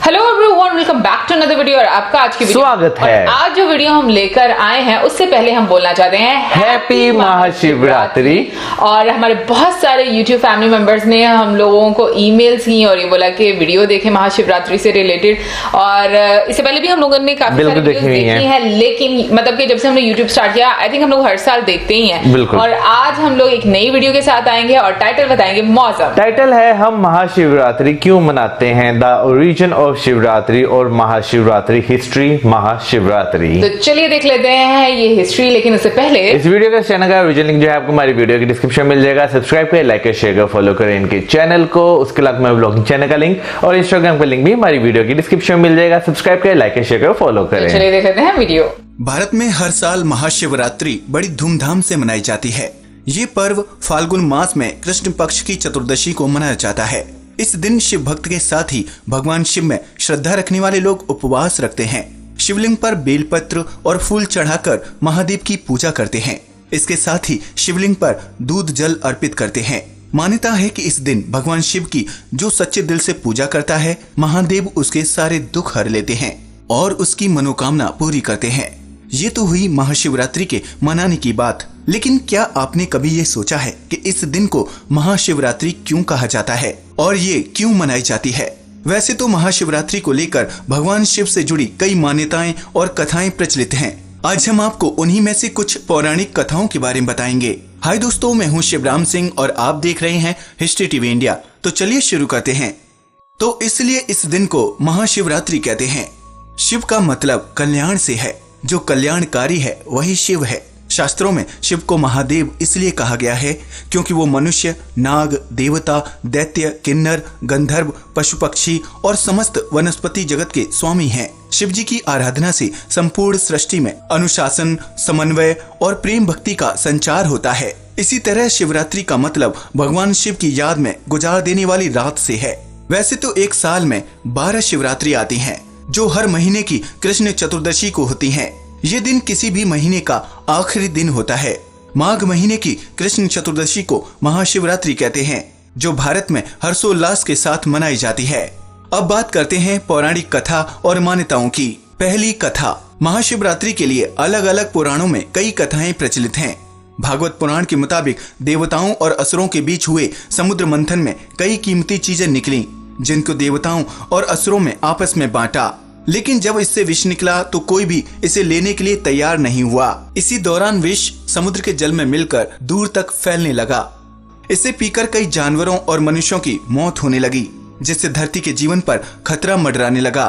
Hello everyone, welcome back to another video. और आपका आज की वीडियो स्वागत है। आज जो वीडियो हम लेकर आए हैं उससे पहले हम बोलना चाहते हैं हैप्पी महाशिवरात्रि। और हमारे बहुत सारे यूट्यूब फैमिली मेंबर्स ने हम लोगों को ईमेल्स की और ये बोला कि वीडियो देखें महाशिवरात्रि से रिलेटेड। और इससे पहले भी हम लोगों ने काफी सारी वीडियोस देखी हैं, लेकिन मतलब कि जब से हमने यूट्यूब स्टार्ट किया आई थिंक हम लोग हर साल देखते ही हैं। और आज हम लोग एक नई वीडियो के साथ आएंगे और टाइटल बताएंगे मौसम। टाइटल है हम महाशिवरात्रि क्यों मनाते हैं, द ओरिजिन ऑफ शिवरात्रि और महाशिवरात्रि हिस्ट्री महाशिवरात्रि। तो चलिए देख लेते हैं ये हिस्ट्री, लेकिन उससे पहले इस वीडियो का चैनल का ओरिजिनल लिंक जो है आपको हमारी वीडियो की डिस्क्रिप्शन में मिल जाएगा। सब्सक्राइब करें, लाइक करें, शेयर करें, फॉलो करें इनके चैनल को। उसके अलावा मैं ब्लॉगिंग चैनल का लिंक और इंस्टाग्राम का लिंक भी हमारी वीडियो की डिस्क्रिप्शन में मिल जाएगा। सब्सक्राइब करें, लाइक करें, शेयर करें, फॉलो करें। चलिए देख लेते हैं वीडियो। भारत में हर साल महाशिवरात्रि बड़ी धूमधाम से मनाई जाती है। ये पर्व फाल्गुन मास में कृष्ण पक्ष की चतुर्दशी को मनाया जाता है। इस दिन शिव भक्त के साथ ही भगवान शिव में श्रद्धा रखने वाले लोग उपवास रखते हैं। शिवलिंग पर बेलपत्र और फूल चढ़ाकर महादेव की पूजा करते हैं। इसके साथ ही शिवलिंग पर दूध जल अर्पित करते हैं। मान्यता है कि इस दिन भगवान शिव की जो सच्चे दिल से पूजा करता है, महादेव उसके सारे दुख हर लेते हैं और उसकी मनोकामना पूरी करते हैं। ये तो हुई महाशिवरात्रि के मनाने की बात, लेकिन क्या आपने कभी ये सोचा है कि इस दिन को महाशिवरात्रि क्यों कहा जाता है और ये क्यों मनाई जाती है? वैसे तो महाशिवरात्रि को लेकर भगवान शिव से जुड़ी कई मान्यताएं और कथाएं प्रचलित हैं। आज हम आपको उन्हीं में से कुछ पौराणिक कथाओं के बारे में बताएंगे। हाय दोस्तों, मैं हूँ शिवराम सिंह और आप देख रहे हैं हिस्ट्री टीवी इंडिया। तो चलिए शुरू करते हैं। तो इसलिए इस दिन को महाशिवरात्रि कहते हैं। शिव का मतलब कल्याण से है। जो कल्याणकारी है वही शिव है। शास्त्रों में शिव को महादेव इसलिए कहा गया है क्योंकि वो मनुष्य, नाग, देवता, दैत्य, किन्नर, गंधर्व, पशु पक्षी और समस्त वनस्पति जगत के स्वामी हैं। शिव जी की आराधना से संपूर्ण सृष्टि में अनुशासन, समन्वय और प्रेम भक्ति का संचार होता है। इसी तरह शिवरात्रि का मतलब भगवान शिव की याद में गुजार देने वाली रात से है। वैसे तो एक साल में 12 शिवरात्रि आती हैं, जो हर महीने की कृष्ण चतुर्दशी को होती हैं। ये दिन किसी भी महीने का आखिरी दिन होता है। माघ महीने की कृष्ण चतुर्दशी को महाशिवरात्रि कहते हैं, जो भारत में हर्षोल्लास के साथ मनाई जाती है। अब बात करते हैं पौराणिक कथा और मान्यताओं की। पहली कथा। महाशिवरात्रि के लिए अलग अलग पुराणों में कई कथाएं प्रचलित हैं। भागवत पुराण के मुताबिक देवताओं और असुरों के बीच हुए समुद्र मंथन में कई कीमती चीजें निकली, जिनको देवताओं और असुरों में आपस में बांटा। लेकिन जब इससे विष निकला तो कोई भी इसे लेने के लिए तैयार नहीं हुआ। इसी दौरान विष समुद्र के जल में मिलकर दूर तक फैलने लगा। इसे पीकर कई जानवरों और मनुष्यों की मौत होने लगी, जिससे धरती के जीवन पर खतरा मंडराने लगा।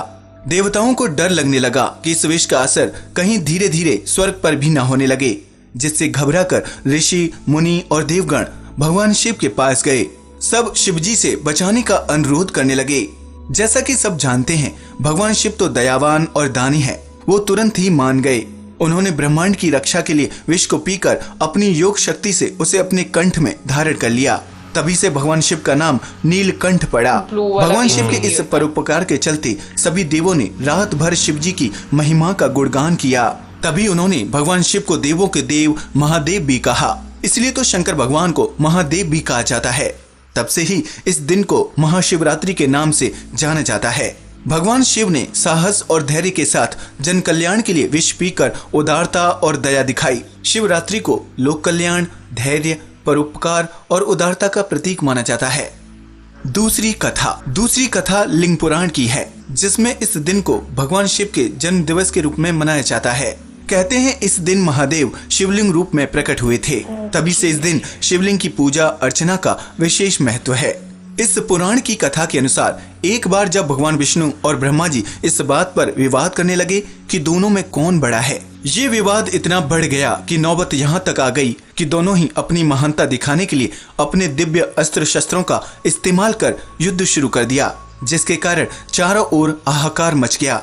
देवताओं को डर लगने लगा कि इस विष का असर कहीं धीरे धीरे स्वर्ग पर भी न होने लगे, जिससे घबराकर ऋषि, मुनि और देवगण भगवान शिव के पास गए। सब शिवजी से बचाने का अनुरोध करने लगे। जैसा कि सब जानते हैं, भगवान शिव तो दयावान और दानी है। वो तुरंत ही मान गए। उन्होंने ब्रह्मांड की रक्षा के लिए विष को पीकर अपनी योग शक्ति से उसे अपने कंठ में धारण कर लिया। तभी से भगवान शिव का नाम नीलकंठ पड़ा। भगवान शिव के इस परोपकार के चलते सभी देवों ने रात भर शिव जी की महिमा का गुणगान किया। तभी उन्होंने भगवान शिव को देवों के देव महादेव भी कहा। इसलिए तो शंकर भगवान को महादेव भी कहा जाता है। तब से ही इस दिन को महाशिवरात्रि के नाम से जाना जाता है। भगवान शिव ने साहस और धैर्य के साथ जन कल्याण के लिए विष पीकर उदारता और दया दिखाई। शिवरात्रि को लोक कल्याण, धैर्य, परोपकार और उदारता का प्रतीक माना जाता है। दूसरी कथा लिंग पुराण की है, जिसमें इस दिन को भगवान शिव के जन्म दिवस के रूप में मनाया जाता है। कहते हैं इस दिन महादेव शिवलिंग रूप में प्रकट हुए थे। तभी से इस दिन शिवलिंग की पूजा अर्चना का विशेष महत्व है। इस पुराण की कथा के अनुसार एक बार जब भगवान विष्णु और ब्रह्मा जी इस बात पर विवाद करने लगे कि दोनों में कौन बड़ा है। ये विवाद इतना बढ़ गया कि नौबत यहाँ तक आ गई कि दोनों ही अपनी महानता दिखाने के लिए अपने दिव्य अस्त्र शस्त्रों का इस्तेमाल कर युद्ध शुरू कर दिया, जिसके कारण चारों ओर हाहाकार मच गया।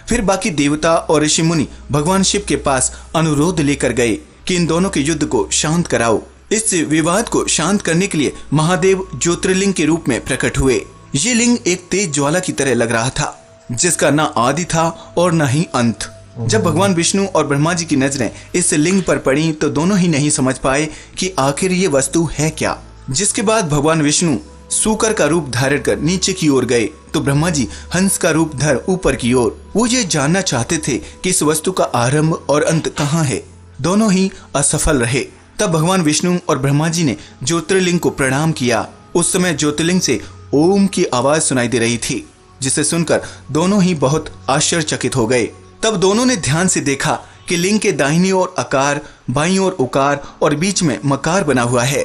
फिर बाकी देवता और ऋषि मुनि भगवान शिव के पास अनुरोध लेकर गए कि इन दोनों के युद्ध को शांत कराओ। इस विवाद को शांत करने के लिए महादेव ज्योतिर्लिंग के रूप में प्रकट हुए। ये लिंग एक तेज ज्वाला की तरह लग रहा था, जिसका न आदि था और न ही अंत। जब भगवान विष्णु और ब्रह्मा जी की नजरें इस लिंग पर पड़ी तो दोनों ही नहीं समझ पाए कि आखिर ये वस्तु है क्या। जिसके बाद भगवान विष्णु सूकर का रूप धारण कर नीचे की ओर गए तो ब्रह्मा जी हंस का रूप धर ऊपर की ओर वो ये जानना चाहते थे कि इस वस्तु का आरंभ और अंत कहाँ है। दोनों ही असफल रहे। तब भगवान विष्णु और ब्रह्मा जी ने ज्योतिर्लिंग को प्रणाम किया। उस समय ज्योतिर्लिंग से ओम की आवाज सुनाई दे रही थी, जिसे सुनकर दोनों ही बहुत आश्चर्यचकित हो गए। तब दोनों ने ध्यान से देखा कि लिंग के दाहिनी ओर अकार, बाईं ओर उकार और बीच में मकार बना हुआ है,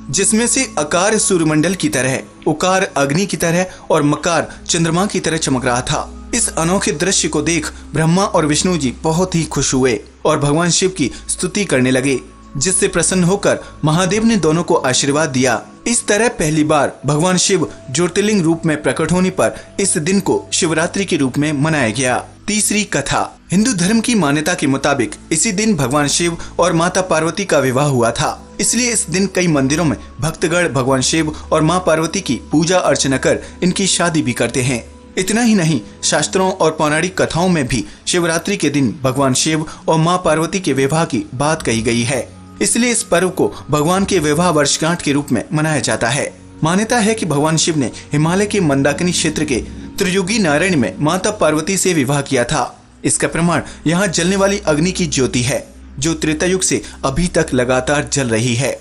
जिसमें से अकार सूर्यमंडल की तरह, उकार अग्नि की तरह और मकार चंद्रमा की तरह चमक रहा था। इस अनोखे दृश्य को देख ब्रह्मा और विष्णु जी बहुत ही खुश हुए और भगवान शिव की स्तुति करने लगे, जिससे प्रसन्न होकर महादेव ने दोनों को आशीर्वाद दिया। इस तरह पहली बार भगवान शिव ज्योतिर्लिंग रूप में प्रकट होने पर इस दिन को शिवरात्रि के रूप में मनाया गया। तीसरी कथा। हिंदू धर्म की मान्यता के मुताबिक इसी दिन भगवान शिव और माता पार्वती का विवाह हुआ था। इसलिए इस दिन कई मंदिरों में भक्तगण भगवान शिव और मां पार्वती की पूजा अर्चना कर इनकी शादी भी करते हैं। इतना ही नहीं, शास्त्रों और पौराणिक कथाओं में भी शिवरात्रि के दिन भगवान शिव और मां पार्वती के विवाह की बात कही गई है। इसलिए इस पर्व को भगवान के विवाह वर्षगांठ के रूप में मनाया जाता है। मान्यता है कि भगवान शिव ने हिमालय के मंदाकिनी क्षेत्र के त्रियुगी नारायण में माता पार्वती से विवाह किया था। इसका प्रमाण यहाँ जलने वाली अग्नि की ज्योति है, जो त्रेता युग से अभी तक लगातार जल रही है।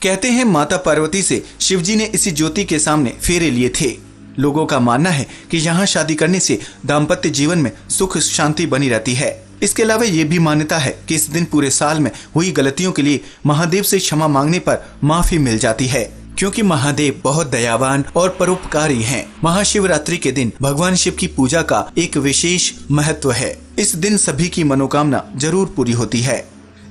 कहते हैं माता पार्वती से शिवजी ने इसी ज्योति के सामने फेरे लिए थे। लोगों का मानना है कि यहाँ शादी करने से दाम्पत्य जीवन में सुख शांति बनी रहती है। इसके अलावा ये भी मान्यता है कि इस दिन पूरे साल में हुई गलतियों के लिए महादेव से क्षमा मांगने पर माफी मिल जाती है, क्योंकि महादेव बहुत दयावान और परोपकारी हैं। महाशिवरात्रि के दिन भगवान शिव की पूजा का एक विशेष महत्व है। इस दिन सभी की मनोकामना जरूर पूरी होती है।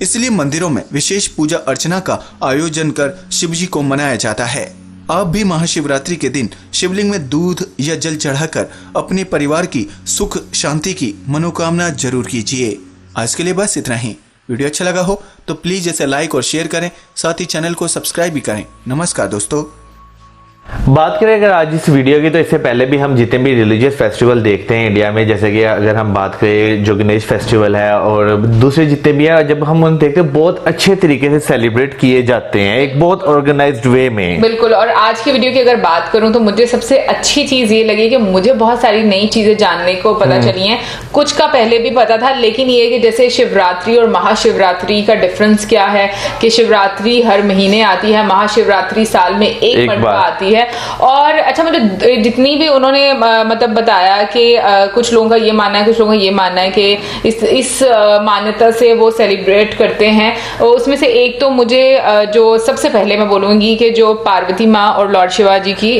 इसलिए मंदिरों में विशेष पूजा अर्चना का आयोजन कर शिवजी को मनाया जाता है। आप भी महाशिवरात्रि के दिन शिवलिंग में दूध या जल चढ़ाकर अपने परिवार की सुख शांति की मनोकामना जरूर कीजिए। आज के लिए बस इतना ही। वीडियो अच्छा लगा हो तो प्लीज इसे लाइक और शेयर करें, साथ ही चैनल को सब्सक्राइब भी करें। नमस्कार दोस्तों। बात करें अगर आज इस वीडियो की, तो इससे पहले भी हम जितने भी रिलीजियस फेस्टिवल देखते हैं इंडिया में, जैसे कि अगर हम बात करें जो गणेश फेस्टिवल है और दूसरे जितने भी हैं, जब हम उन देखते हैं बहुत अच्छे तरीके से सेलिब्रेट किए जाते हैं, एक बहुत ऑर्गेनाइज्ड वे में। बिल्कुल। और आज की वीडियो की अगर बात करूं तो मुझे सबसे अच्छी चीज ये लगी कि मुझे बहुत सारी नई चीजें जानने को पता चली हैं। कुछ का पहले भी पता था, लेकिन ये कि जैसे शिवरात्रि और महाशिवरात्रि का डिफरेंस क्या है, कि शिवरात्रि हर महीने आती है, महाशिवरात्रि साल में एक मरतबा आती है। और अच्छा, मुझे जितनी भी उन्होंने मतलब बताया कि कुछ लोगों का ये मानना है, कुछ लोगों का ये मानना है कि इस मान्यता से वो सेलिब्रेट करते हैं। उसमें से एक तो मुझे जो सबसे पहले मैं बोलूंगी कि जो पार्वती माँ और लॉर्ड शिवाजी की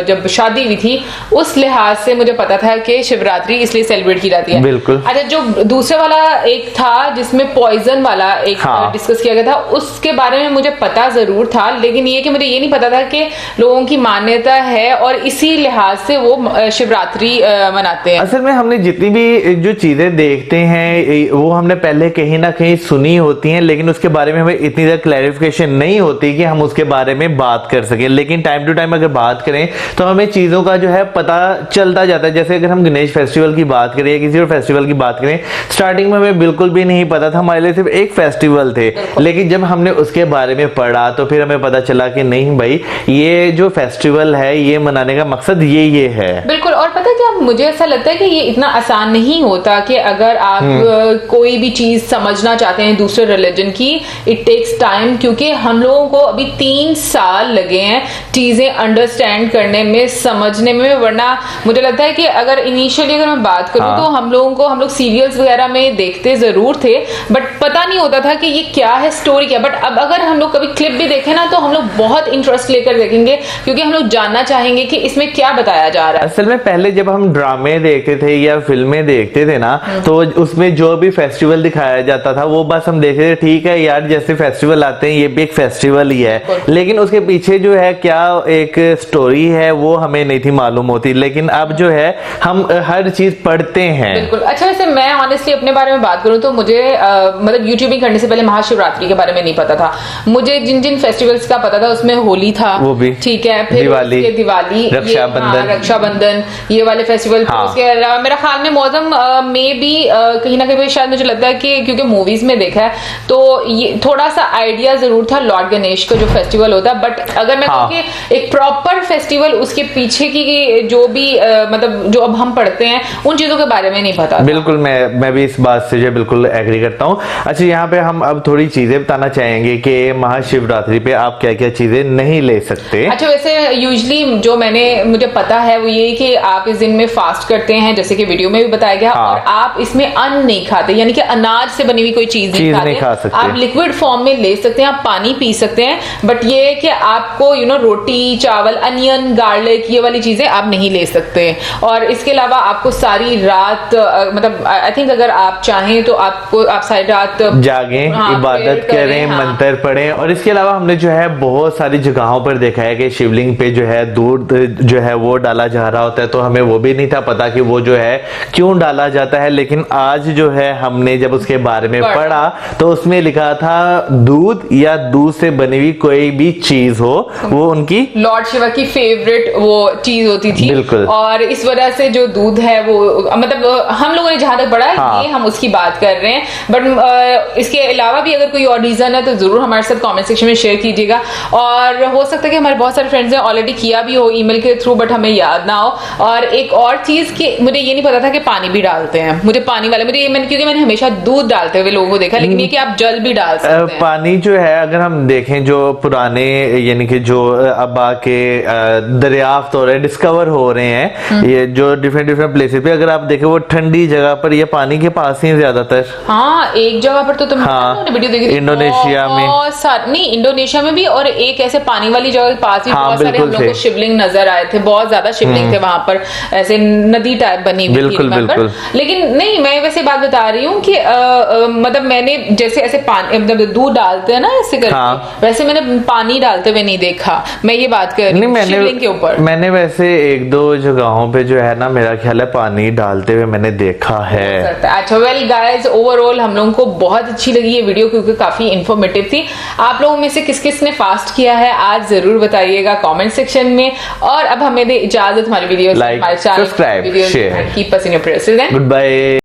जब शादी हुई थी, उस लिहाज से मुझे पता था कि शिवरात्रि इसलिए सेलिब्रेट की जाती है। बिल्कुल। अच्छा, जो दूसरा वाला एक था जिसमें पॉइजन वाला एक डिस्कस किया गया था, उसके बारे में मुझे पता जरूर था, लेकिन ये कि मुझे ये नहीं पता था कि लोगों की मान्यता है और इसी लिहाज से वो शिवरात्रि मनाते हैं। असल में हमने जितनी भी जो चीजें देखते हैं वो हमने पहले कहीं ना कहीं सुनी होती हैं, लेकिन उसके बारे में हमें इतनी ज्यादा क्लैरिफिकेशन नहीं होती कि हम उसके बारे में बात कर सकें। लेकिन टाइम टू टाइम अगर बात करें तो हमें चीजों का जो है पता चलता जाता है। जैसे अगर हम गणेश फेस्टिवल की बात करें या किसी और फेस्टिवल की बात करें, स्टार्टिंग में हमें बिल्कुल भी नहीं पता था, हमारे लिए सिर्फ एक फेस्टिवल थे। लेकिन जब हमने उसके बारे में पढ़ा तो फिर हमें पता चला कि नहीं भाई, ये जो फेस्टिवल है ये मनाने का मकसद ये है। बिल्कुल। और पता है क्या, मुझे ऐसा लगता है कि ये इतना आसान नहीं होता कि अगर आप कोई भी चीज समझना चाहते हैं दूसरे रिलीजन की, इट टेक्स टाइम, क्योंकि हम लोगों को अभी 3 साल लगे हैं चीजें अंडरस्टैंड करने में, समझने में। वरना मुझे लगता है कि अगर इनिशियली अगर मैं बात करूं तो हम लोग सीरियल्स वगैरह में देखते जरूर थे, बट पता नहीं होता था कि ये क्या है, स्टोरी क्या। बट अब अगर हम लोग कभी क्लिप भी देखें ना, तो हम लोग बहुत इंटरेस्ट लेकर देखेंगे, क्योंकि हम लोग जानना चाहेंगे कि इसमें क्या बताया जा रहा है। असल में पहले जब हम ड्रामे देखते थे या फिल्में देखते थे ना, तो उसमें जो भी फेस्टिवल दिखाया जाता था वो बस हम देखते थे, ठीक है यार जैसे फेस्टिवल आते हैं ये भी एक फेस्टिवल ही है, लेकिन उसके पीछे जो है क्या एक स्टोरी है वो हमें नहीं थी मालूम होती। लेकिन अब जो है हम हर चीज पढ़ते हैं। बिल्कुल। अच्छा, वैसे मैं ऑनेस्टली अपने बारे में बात करूं तो मुझे मतलब यूट्यूबिंग करने से पहले महाशिवरात्रि के बारे में नहीं पता था। मुझे जिन जिन फेस्टिवल्स का पता था उसमें होली था, वो भी ठीक है, है, फिर दिवाली, दिवाली, रक्षाबंधन, ये वाले फेस्टिवल। हाँ। उसके अलावा मेरा ख्याल में मौसम में भी कहीं ना कहीं शायद मुझे लगता है कि क्योंकि मूवीज में देखा है तो ये थोड़ा सा आइडिया जरूर था लॉर्ड गणेश का जो फेस्टिवल होता है, बट अगर मैं कहूँ कि एक प्रॉपर फेस्टिवल उसके पीछे की जो भी मतलब जो अब हम पढ़ते हैं उन चीजों के बारे में नहीं पता। बिल्कुल, मैं भी इस बात से जो बिल्कुल एग्री करता हूँ। अच्छा, यहाँ पे हम अब थोड़ी चीजें बताना चाहेंगे कि महाशिवरात्रि पे आप क्या क्या चीजें नहीं ले सकते। अच्छा, वैसे यूजुअली जो मुझे पता है वो ये कि आप इस दिन में फास्ट करते हैं, जैसे कि वीडियो में भी बताया गया। हाँ। और आप इसमें अन्न नहीं खाते, यानी कि अनाज से बनी हुई कोई चीज नहीं खा सकते। आप लिक्विड फॉर्म में ले सकते हैं, आप पानी पी सकते हैं, बट ये कि आपको रोटी, चावल, अनियन, गार्लिक, ये वाली चीजें आप नहीं ले सकते। और इसके अलावा आपको सारी रात मतलब आई थिंक अगर आप चाहें तो आप सारी रात जागें, इबादत करें, मंत्र पढ़ें। और इसके अलावा हमने जो है बहुत सारी जगहों पर देखा है कि शिवलिंग पे जो है दूध जो है वो डाला जा रहा होता है, तो हमें वो भी नहीं था पता कि वो जो है क्यों डाला जाता है। लेकिन आज जो है हमने जब उसके बारे में पढ़ा तो उसमें लिखा था दूध या दूध से बनी हुई कोई भी चीज हो वो उनकी लॉर्ड शिवा की फेवरेट वो चीज होती थी। बिल्कुल। और इस वजह से जो दूध है वो मतलब हम लोगों ने जहां तक पढ़ा है, हाँ। ये हम उसकी बात कर रहे हैं, बट इसके अलावा भी अगर कोई और रीजन है तो जरूर हमारे साथ कमेंट सेक्शन में शेयर कीजिएगा। और हो सकता है कि हमारे बहुत सारे फ्रेंड्स ने ऑलरेडी किया भी हो ईमेल के थ्रू, बट हमें याद ना हो। और एक और चीज कि मुझे ये नहीं पता था कि पानी भी डालते हैं। मुझे पानी वाले क्योंकि मैंने हमेशा दूध डालते हुए लोगों को देखा, लेकिन ये कि आप जल भी डाल सकते हैं। पानी जो है अगर हम देखें जो पुराने यानी कि जो अब आके दरियाफ्त हो रहे हैं, डिस्कवर हो रहे हैं, ये जो डिफरेंट प्लेसेस पे अगर आप देखें वो ठंडी जगह पर ये पानी के पास ही ज्यादातर। हाँ, एक जगह पर तो हाँ, वीडियो देखी थी इंडोनेशिया में, नहीं इंडोनेशिया में भी, और एक ऐसे पानी वाली जगह के पास ही बहुत सारे हम लोग को शिवलिंग नजर आए थे, बहुत ज्यादा शिवलिंग थे वहां पर, ऐसे नदी टाइप बनी हुई थी। बिल्कुल। लेकिन नहीं, मैं वैसे बात बता रही हूँ कि मतलब मैंने जैसे ऐसे पानी मतलब दूध डालते हैं ना ऐसे करके, हाँ। वैसे मैंने पानी डालते हुए नहीं देखा। मैं ये बात कर रही हूँ शिवलिंग के ऊपर। मैंने वैसे एक दो जगहों पे जो है ना मेरा ख्याल है पानी डालते हुए मैंने देखा है। अच्छा, वेल गाइस, ओवरऑल हम लोगों को बहुत अच्छी लगी ये वीडियो क्योंकि काफी इंफॉर्मेटिव थी। आप लोगों में से किस किस ने फास्ट किया है आज जरूर बताइएगा कमेंट सेक्शन में। और अब हमें दे इजाजत, हमारी video like, subscribe, share, keep us in your prayers. Good bye.